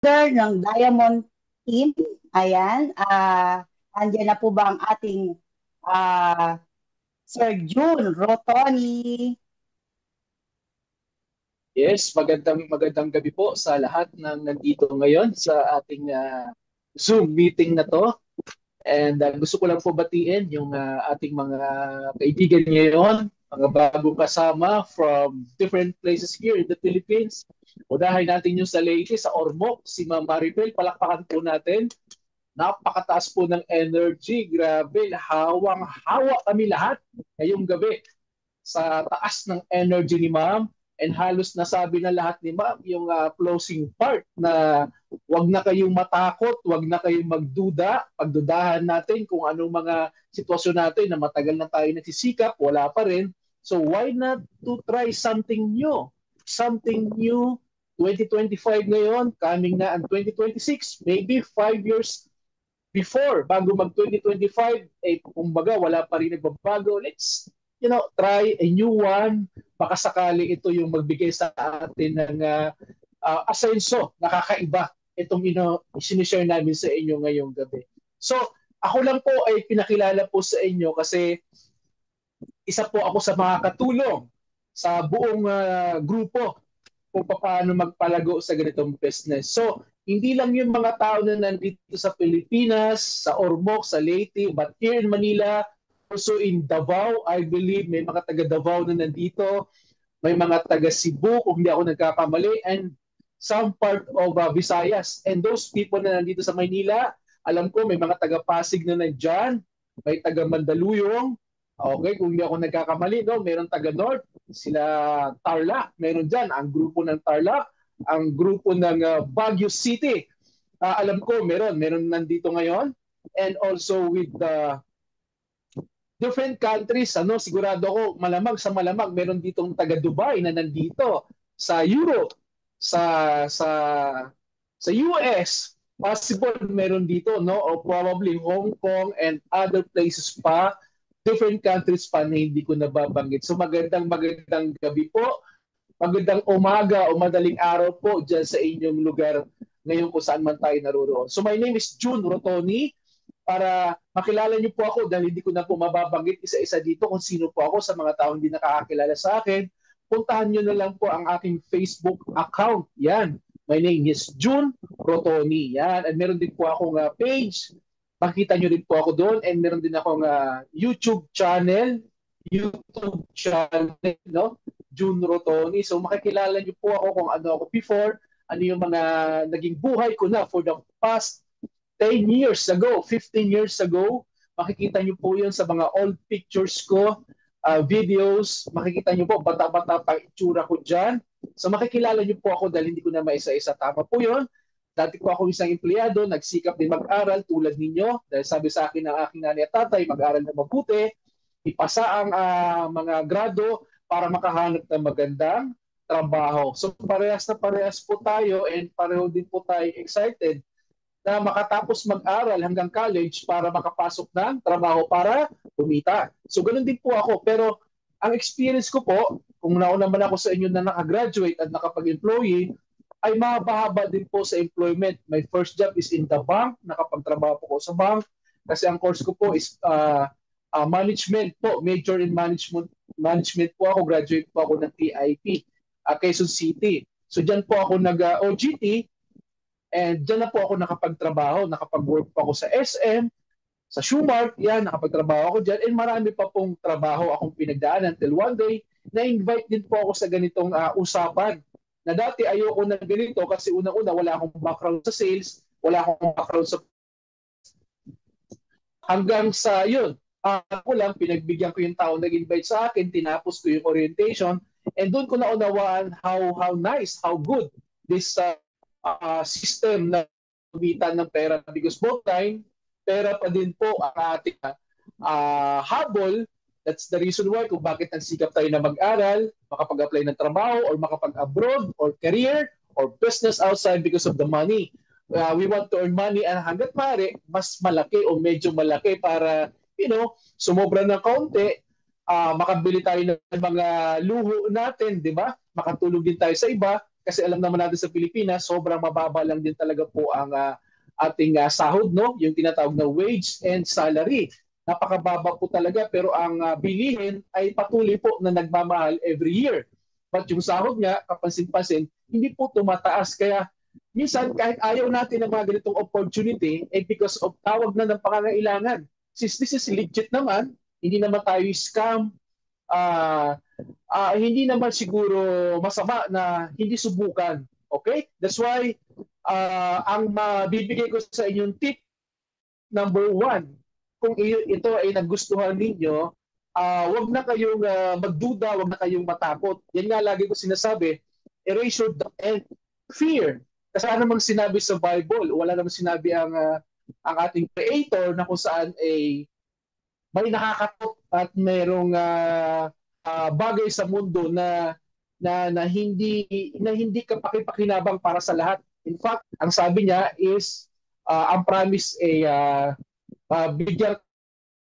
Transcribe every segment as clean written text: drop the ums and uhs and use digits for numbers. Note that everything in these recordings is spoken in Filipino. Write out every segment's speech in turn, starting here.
Sir ng Diamond Team. Ayan. Andyan na po ba ang ating ah, Sir June Rotoni? Yes, magandang magandang gabi po sa lahat ng nandito ngayon sa ating Zoom meeting na to. And gusto ko lang po batiin yung ating mga kaibigan ngayon, mga bagong kasama from different places here in the Philippines. Unahin natin yung sa Leyte, sa Ormoc, si Ma'am Maribel. Palakpakan po natin. Napakataas po ng energy. Grabe, hawang-hawa kami lahat ngayong gabi sa taas ng energy ni Ma'am. And halos nasabi na lahat ni Ma'am yung closing part na wag na kayong matakot, wag na kayong magduda, pagdudahan natin kung anong mga sitwasyon natin na matagal na tayo nagsisikap, wala pa rin. So why not to try something new? Something new, 2025 ngayon, coming na ang 2026, maybe 5 years before, bago mag 2025, eh, kumbaga wala pa rin nagbabago. Let's, try a new one. Baka sakali ito yung magbigay sa atin ng asenso, nakakaiba. Itong sinishare namin sa inyo ngayong gabi. So, ako lang po ay pinakilala po sa inyo kasi isa po ako sa mga katulong sa buong grupo kung paano magpalago sa ganitong business. So, hindi lang yung mga tao na nandito sa Pilipinas, sa Ormoc, sa Leyte, but here in Manila, also in Davao, I believe may mga taga Davao na nandito, may mga taga Cebu, kung hindi ako nagkakamali, and some part of Visayas. And those people na nandito sa Manila, alam ko may mga taga Pasig na nandyan, may taga Mandaluyong, okay, kung hindi ako nagkakamali, no, meron taga North, sila Tarlac, meron dyan, ang grupo ng Tarlac, ang grupo ng Baguio City. Alam ko, meron nandito ngayon. And also with the different countries, sigurado ako, malamang meron ditong taga Dubai na nandito, sa Europe, sa sa US, possible meron dito, no? Or probably Hong Kong and other places pa, different countries pa na hindi ko nababanggit. So magandang gabi po, magandang umaga o madaling araw po dyan sa inyong lugar ngayon kung saan man tayo naroroon. So my name is June Rotoni. Para makilala niyo po ako dahil hindi ko na po mababanggit isa-isa dito kung sino po ako sa mga taong hindi nakakakilala sa akin, puntahan niyo na lang po ang aking Facebook account. Yan. My name is June Rotoni. Yan. At meron din po akong page. Makita niyo rin po ako doon. And meron din akong YouTube channel. No? June Rotoni. So makikilala niyo po ako kung ano ako before, ano yung mga naging buhay ko na for the past 10 years ago, 15 years ago. Makikita niyo po yun sa mga old pictures ko, videos. Makikita niyo po, bata-bata pa itsura ko dyan. So makikilala niyo po ako dahil hindi ko na maisa-isa. Tama po yun. Dati po ako isang empleyado, nagsikap din mag-aral tulad ninyo. Dahil sabi sa akin ng aking nanay at tatay, mag-aral na mabuti, ipasa ang mga grado para makahanap ng magandang trabaho. So parehas na parehas po tayo and pareho din po tayo excited na makatapos mag-aral hanggang college para makapasok ng trabaho para kumita. So ganun din po ako. Pero ang experience ko po, kung nauna man ako sa inyo na nakagraduate at nakapag-employee, ay mahaba din po sa employment. My first job is in the bank. Nakapagtrabaho po ko sa bank. Kasi ang course ko po is management po. Major in management po ako. Graduate po ako ng TIP, Quezon City. So dyan po ako nag-OGT. And dyan na po ako nakapagtrabaho, nakapag-work po ako sa SM, sa Shoemart, yan, nakapagtrabaho ako dyan. And marami pa pong trabaho akong pinagdaan until one day, na-invite din po ako sa ganitong usapan. Na dati ayoko na ganito kasi unang-una wala akong background sa sales, wala akong background sa... Hanggang sa yun, ako lang, pinagbigyan ko yung tao nag-invite sa akin, tinapos ko yung orientation, and doon ko naunawaan how nice, how good this system na kumitan ng pera because both time, pera pa din po ang ating habol. That's the reason why kung bakit nagsikap tayo na mag-aral, makapag-apply ng trabaho or makapag-abroad or career or business outside because of the money. We want to earn money and hanggat maaari, mas malaki o medyo malaki para, sumobra ng kaunti, makabili tayo ng mga luho natin, di ba? Makatulong din tayo sa iba. kasi alam naman natin sa Pilipinas, sobrang mababa lang din talaga po ang ating sahod, no? Yung tinatawag na wage and salary. Napakababa po talaga, pero ang bilihin ay patuloy po na nagmamahal every year. But yung sahod nga, kapansin-pansin, hindi po tumataas. Kaya minsan kahit ayaw natin ng mga ganitong opportunity, because of tawag na ng pangangailangan. Since this is legit naman, hindi naman tayo scam, hindi naman siguro masama na hindi subukan. Okay? That's why ang mabibigay ko sa inyong tip number 1, kung ito ay nagustuhan ninyo, wag na kayong magduda, wag na kayong matakot. Yan nga lagi ko sinasabi, erase your doubt and fear. Kasi ano namang sinabi sa Bible, wala namang sinabi ang ating Creator na kung saan ay may nakakatakot at mayroong bagay sa mundo na hindi kapakipakinabang para sa lahat. In fact, ang sabi niya is ang promise ay bigyan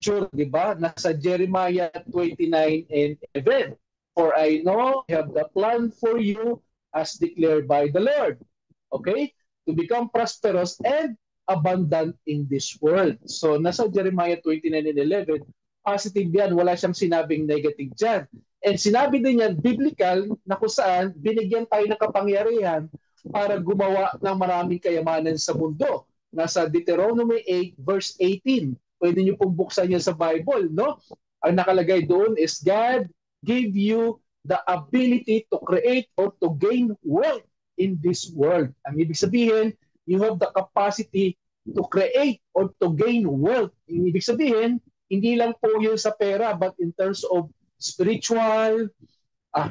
sure, di ba? Nasa Jeremiah 29:11. For I know I have the plan for you as declared by the Lord. Okay? To become prosperous and abundant in this world. So, nasa Jeremiah 29:11, positive yan. Wala siyang sinabing negative dyan. And sinabi din yan, biblical, na kung saan binigyan tayo ng kapangyarihan para gumawa ng maraming kayamanan sa mundo. Nasa Deuteronomy 8, verse 18. Pwede niyo pong buksan yan sa Bible, no? Ang nakalagay doon is God gave you the ability to create or to gain wealth in this world. Ang ibig sabihin, you have the capacity to create or to gain wealth. Ang ibig sabihin, hindi lang po yun sa pera, but in terms of spiritual,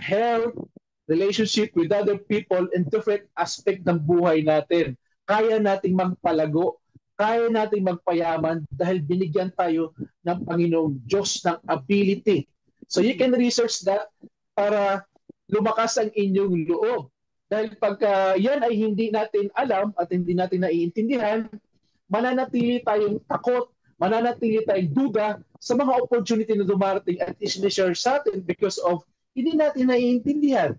health, relationship with other people, and different aspect ng buhay natin. Kaya nating magpalago, kaya nating magpayaman dahil binigyan tayo ng Panginoong Diyos ng ability. So you can research that para lumakas ang inyong loob. Dahil pagka yan ay hindi natin alam at hindi natin naiintindihan, mananatili tayong takot, mananatili tayong duda sa mga opportunity na dumarating at is-share sa atin because of hindi natin naiintindihan.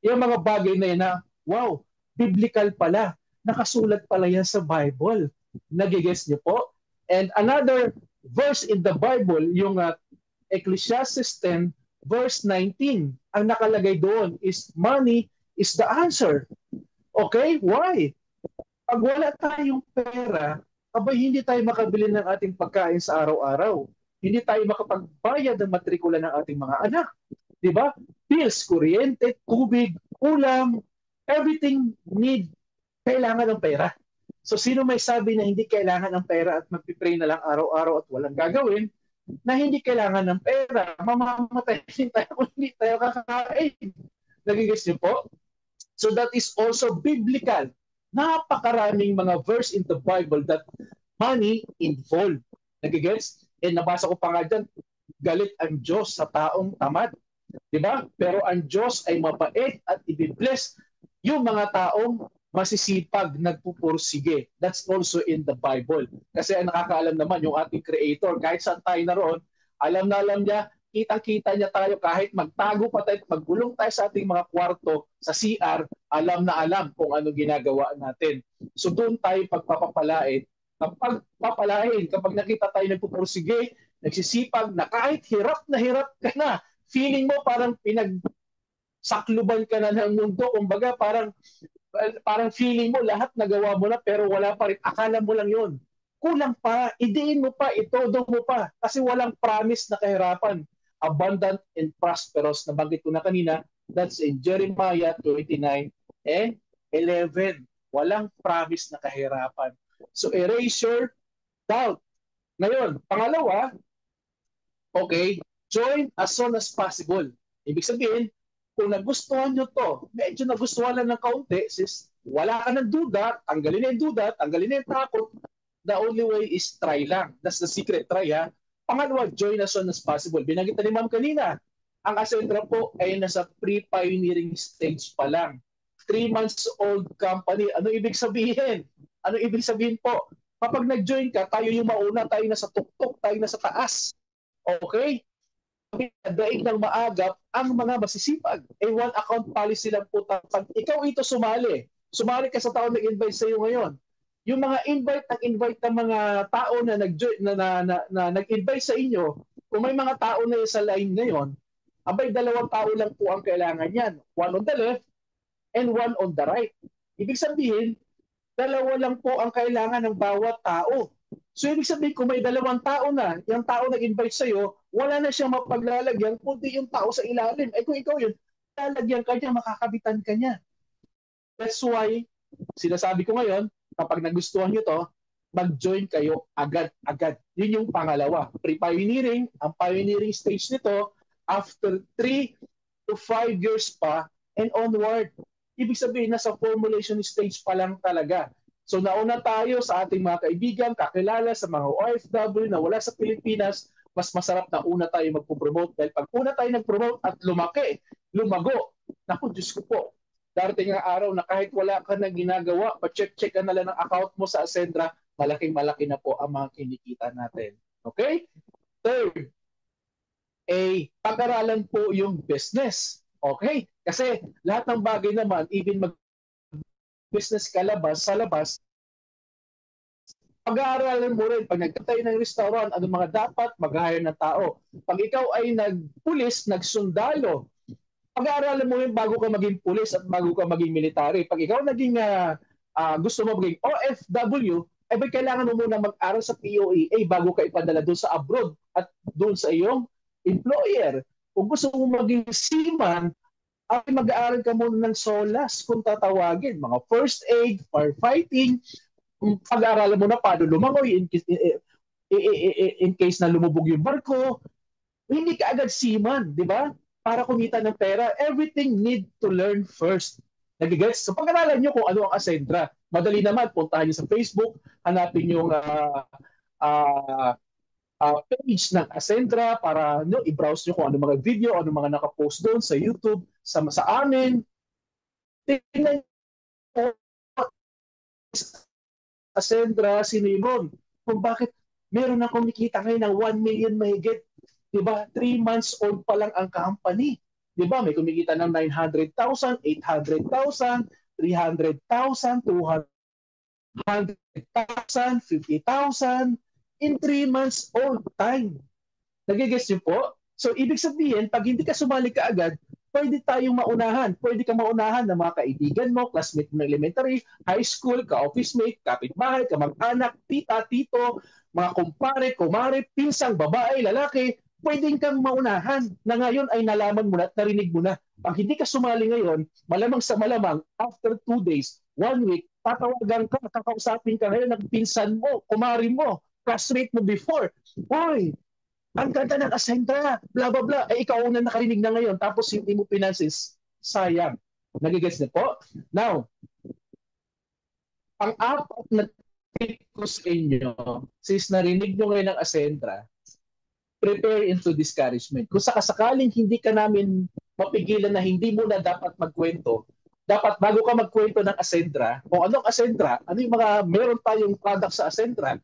Yung mga bagay na yan na, wow, biblical pala. Nakasulat pala yan sa Bible. Nagigess niyo po? And another verse in the Bible, yung Ecclesiastes 10, verse 19, ang nakalagay doon is money is the answer. Okay? Why? Pag wala tayong pera, abay hindi tayo makabili ng ating pagkain sa araw-araw. Hindi tayo makapagbayad ng matrikula ng ating mga anak. Diba? Bills, kuryente, tubig, ulam, everything kailangan ng pera. So sino may sabi na hindi kailangan ng pera at magpipray na lang araw-araw at walang gagawin, na hindi kailangan ng pera, mamamatay tayo kung hindi tayo kakain. Nagigets niyo po? So that is also biblical. Napakaraming mga verse in the Bible that money involved. Nagigets? And nabasa ko pa nga dyan, galit ang Diyos sa taong tamad. Diba? Pero ang Diyos ay mabait at ibibless yung mga taong masisipag, nagpupursige. That's also in the Bible. Kasi ang nakakaalam naman yung ating Creator, kahit saan tayo naroon, alam na alam niya, kitang-kita niya tayo kahit magtago pa tayo, maggulong tayo sa ating mga kwarto, sa CR, alam na alam kung ano ginagawa natin. So doon tayo pagpapapalain. Kapag nakita tayo nagpupursige, nagsisipag, na kahit hirap ka na, feeling mo parang pinagsakluban ka na ng mundo, kumbaga parang feeling mo lahat nagawa mo na pero wala pa rin. Akala mo lang yun. Kulang pa, idiin mo pa, itodo mo pa. Kasi walang promise na kahirapan. Abundant and prosperous, nabanggit ko na kanina, that's in Jeremiah 29:11. Walang promise na kahirapan. So erase your doubt. Ngayon, pangalawa, okay, join as soon as possible. Ibig sabihin, kung nagustuhan nyo to, medyo nagustuhan lang ng kaunti, sis, wala ka ng duda, tanggalin na yung duda, tanggalin na yung takot, the only way is try lang. That's the secret, try ha. Pangalawa, join as soon as possible. Binanggit ni Ma'am kanina, ang Acentra po ay nasa pre-pioneering stage pa lang. 3 months old company. Ano ibig sabihin? Ano ibig sabihin po? Kapag nag-join ka, tayo yung mauna, tayo nasa tuktok, tayo nasa taas. Okay? daig ng maagap ang mga masisipag. One account policy lang po. Pag ikaw ito sumali ka sa tao nag-invite sa iyo ngayon. Yung mga invite ng mga tao na nag-invite sa inyo, kung may mga tao na sa line ngayon, abay 2 tao lang po ang kailangan yan. One on the left and one on the right. Ibig sabihin, 2 lang po ang kailangan ng bawat tao. So ibig sabihin, kung may 2 tao na, yung tao nag-invite sa'yo, wala na siyang mapaglalagyan, kundi yung tao sa ilalim. Kung ikaw yun, lalagyan ka niya, makakabitan ka niya. That's why, sinasabi ko ngayon, kapag nagustuhan nyo to, mag-join kayo agad-agad. Yun yung pangalawa. Pre-pioneering, ang pioneering stage nito, after 3 to 5 years pa and onward. Ibig sabihin, nasa formulation stage pa lang talaga. So nauna tayo sa ating mga kaibigan, kakilala sa mga OFW na wala sa Pilipinas, mas masarap na una tayo magpo-promote. Dahil pag una tayo nag-promote at lumago, naku, Diyos ko po, darating ang araw na kahit wala ka na ginagawa, pa-check ka na lang ng account mo sa Ascendra, malaking-malaki na po ang mga kinikita natin. Okay? Third, pag-aralan po yung business. Okay? Kasi lahat ng bagay naman, even mag-business ka sa labas, pag-aaralan mo rin, pag nagtatay ng restaurant, ano mga dapat, mag-hire ng tao. Pag ikaw ay nagpulis, nagsundalo, pag-aaralan mo rin bago ka maging pulis at bago ka maging military. Pag ikaw naging gusto mo maging OFW, kailangan mo muna mag-aral sa POEA bago ka ipadala doon sa abroad at doon sa iyong employer. Kung gusto mo maging seaman, ay mag-aaral ka muna ng SOLAS kung tatawagin. Mga first aid, firefighting, pag-aaralan mo na paano lumangoy in case na lumubog yung barko. Hindi ka agad seaman, di ba? Para kumita ng pera, everything need to learn first. Nagigets? So pag-aralan nyo kung ano ang Ascendra. Madali naman, puntahan nyo sa Facebook, hanapin yung page ng Ascendra para i-browse nyo kung ano mga video, ano mga nakapost doon sa YouTube, sa amin. Tingnan nyo Ascendra, sinimon, kung bakit meron na kumikita ngayon ng 1 million mahigit. Diba? 3 months old pa lang ang company. Diba? May kumikita ng 900,000, 800,000, 300,000, 200,000, 50,000 in 3 months old time. Nagigets niyo po? So, ibig sabihin, pag hindi ka sumali ka agad, pwede tayong maunahan. Pwede ka maunahan ng mga kaibigan mo, classmate mo ng elementary, high school, ka-office mate, kapitbahay, kamag-anak, tita, tito, mga kumpare, kumare, pinsang, babae, lalaki, pwedeng kang maunahan na ngayon ay nalaman mo na at narinig mo na. Pag hindi ka sumali ngayon, malamang sa malamang, after 2 days, 1 week, tatawagan ka, kakausapin ka ngayon ng pinsan mo, kumari mo, classmate mo before. Hoy, ang ganda ng Ascendra, bla bla bla. Ikaw na nakarinig na ngayon, tapos hindi mo pinansis, sayang. Nagigets na po? Now, ang apat na tip ko sa inyo, since narinig nyo ngayon ng Ascendra, prepare into discouragement. Kung sakasakaling hindi ka namin mapigilan na hindi mo na dapat magkwento, dapat bago ka magkwento ng Ascendra, kung anong Ascendra, ano yung mga meron tayong product sa Ascendra,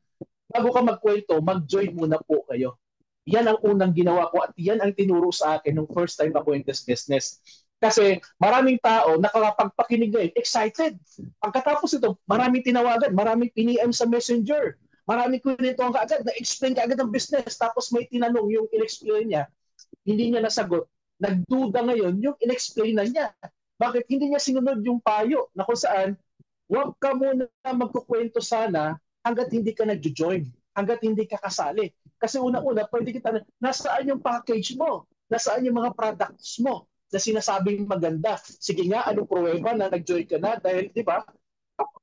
bago ka magkwento, mag-join muna po kayo. Yan ang unang ginawa ko at yan ang tinuro sa akin nung first time ako in this business. Kasi maraming tao nakakapagpakinig ngayon, excited. Pagkatapos ito, maraming tinawagan, maraming piniem sa messenger, maraming kwentuhan ka agad, na-explain ka agad ng business, tapos may tinanong yung in-explain niya, hindi niya nasagot. Nagduda ngayon yung in-explain na niya. Bakit hindi niya sinunod yung payo na kung saan, huwag ka muna magkukwento sana hanggat hindi ka nag-join, hanggat hindi ka kasali. Kasi una-una, pwede kita, nasaan yung package mo? Nasaan yung mga products mo na sinasabing maganda? Sige nga, anong pruweba na nag-join ka na? Dahil, di ba,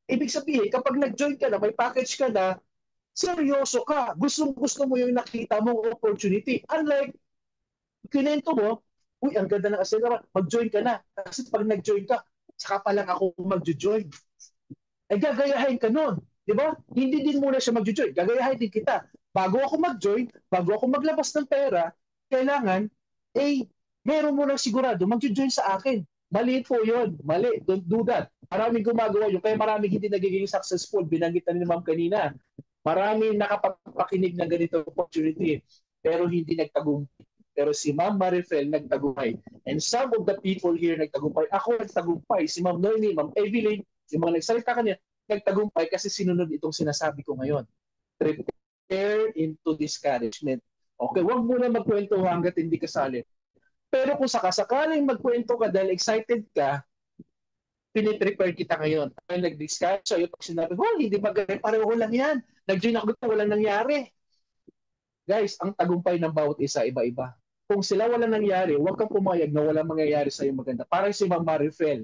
ibig sabihin, kapag nag-join ka na, may package ka na, seryoso ka. Gusto mo yung nakita mong opportunity. Unlike, kinento mo, uy, ang ganda ng Ascendra, mag-join ka na. Kasi pag nag-join ka, saka pa lang ako mag-join. Gagayahin ka nun. Di ba? Hindi din muna siya mag-join. Gagayahin din kita. Bago ako mag-join, bago ako maglabas ng pera, kailangan, meron mo lang sigurado, mag-join sa akin. Mali po yun. Mali. Don't do that. Maraming gumagawa yun. Kaya maraming hindi nagiging successful. Binanggit na ni Ma'am kanina. Maraming nakapagpakinig ng ganito opportunity pero hindi nagtagumpay. Pero si Ma'am Marifel nagtagumpay. And some of the people here nagtagumpay. Ako nagtagumpay. Si Ma'am Noemi, Ma'am Evelyn, yung mga nagsalita kanya, nagtagumpay kasi sinunod itong sinasabi ko ngayon. Prepare into discouragement. Okay, huwag muna magkwento hanggat hindi kasali. Pero kung sakasakaling magkwento ka dahil excited ka, piniprepare kita ngayon. Ay, nag-discuss sa'yo pag sinabi, oh, hindi maganda, pareho lang yan. Nag-join ako dito, walang nangyari. Guys, ang tagumpay ng bawat isa, iba-iba. Kung sila walang nangyari, huwag kang pumayag na walang mangyayari sa'yo maganda. Parang si Ma'am Marifel,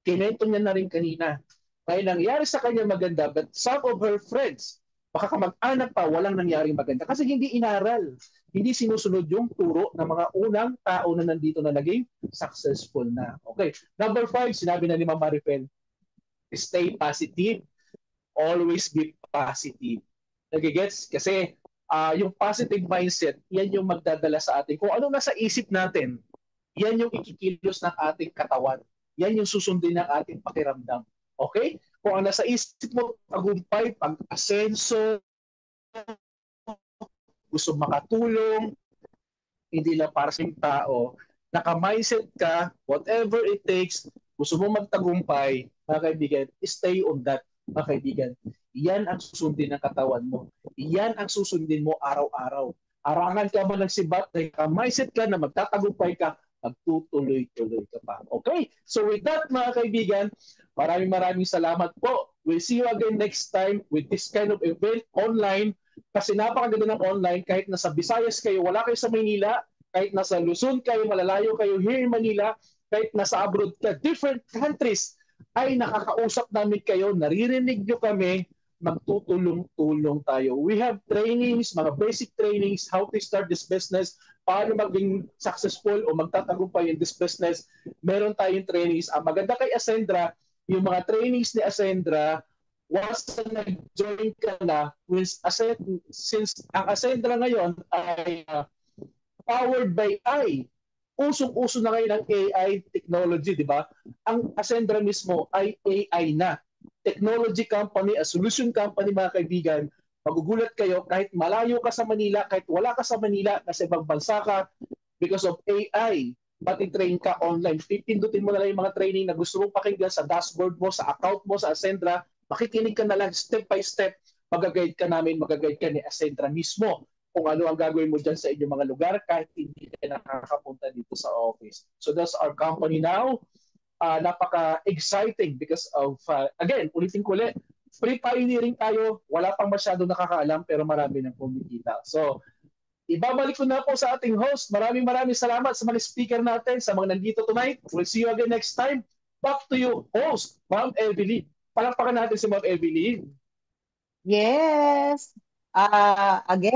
kinento niya na rin kanina. May nangyari sa kanya maganda, but some of her friends, baka kamag-anak pa, walang nangyaring maganda. Kasi hindi inaral. Hindi sinusunod yung turo ng mga unang tao na nandito na naging successful na. Okay. Number 5, sinabi na ni Ma'am Marifel, stay positive. Always be positive. Nagigets? Kasi yung positive mindset, yan yung magdadala sa atin. Kung ano nasa isip natin, yan yung ikikilos ng ating katawan. Yan yung susundin ng ating pakiramdam. Okay? Kung ang nasa isip mo, tagumpay, pag-asenso, gusto makatulong, hindi lang para sa tao, naka-mindset ka, whatever it takes, gusto mo magtagumpay, mga kaibigan, stay on that, mga kaibigan. Yan ang susundin ng katawan mo. Yan ang susundin mo araw-araw. Arangan ka man ng sibat, naka-mindset ka na magtatagumpay ka, magtutuloy-tuloy ka pa. Okay? So with that, mga kaibigan, maraming salamat po. We'll see you again next time with this kind of event online. Kasi napakaganda ng online, kahit nasa Visayas kayo, wala kayo sa Maynila, kahit nasa Luzon kayo, malalayo kayo here in Manila, kahit nasa abroad ka, different countries, ay nakakausap namin kayo, naririnig nyo kami, magtutulong-tulong tayo. We have trainings, mga basic trainings, how to start this business, paano maging successful o magtatagumpay in this business. Meron tayong trainings. Ang maganda kay Ascendra, yung mga trainings ni Ascendra, once na nag-join ka na, since ang Ascendra ngayon ay powered by AI, usong-uso na ngayon ang AI technology, di ba? Ang Ascendra mismo ay AI na. Technology company, a solution company, mga kaibigan. Magugulat kayo kahit malayo ka sa Manila, kahit wala ka sa Manila, nasa ibang bansa ka, because of AI, pati-train ka online. Pipindutin mo na lang yung mga training na gusto mong pakinggan sa dashboard mo, sa account mo, sa Ascendra. Makikinig ka na lang step by step. Mag-guide ka namin, mag-guide ka ni Ascendra mismo kung ano ang gagawin mo dyan sa inyong mga lugar kahit hindi ka nakakapunta dito sa office. So that's our company now. Napaka-exciting because of, again, ulitin ko ulit, free pioneering tayo, wala pang masyado nakakaalam pero marami nang kumikita. So, ibabalik ko na po sa ating host. Maraming salamat sa mga speaker natin, sa mga nandito tonight. We'll see you again next time. Back to you, host, Ma'am Evelyn. Palakpakan natin si Ma'am Evelyn. Yes. Again,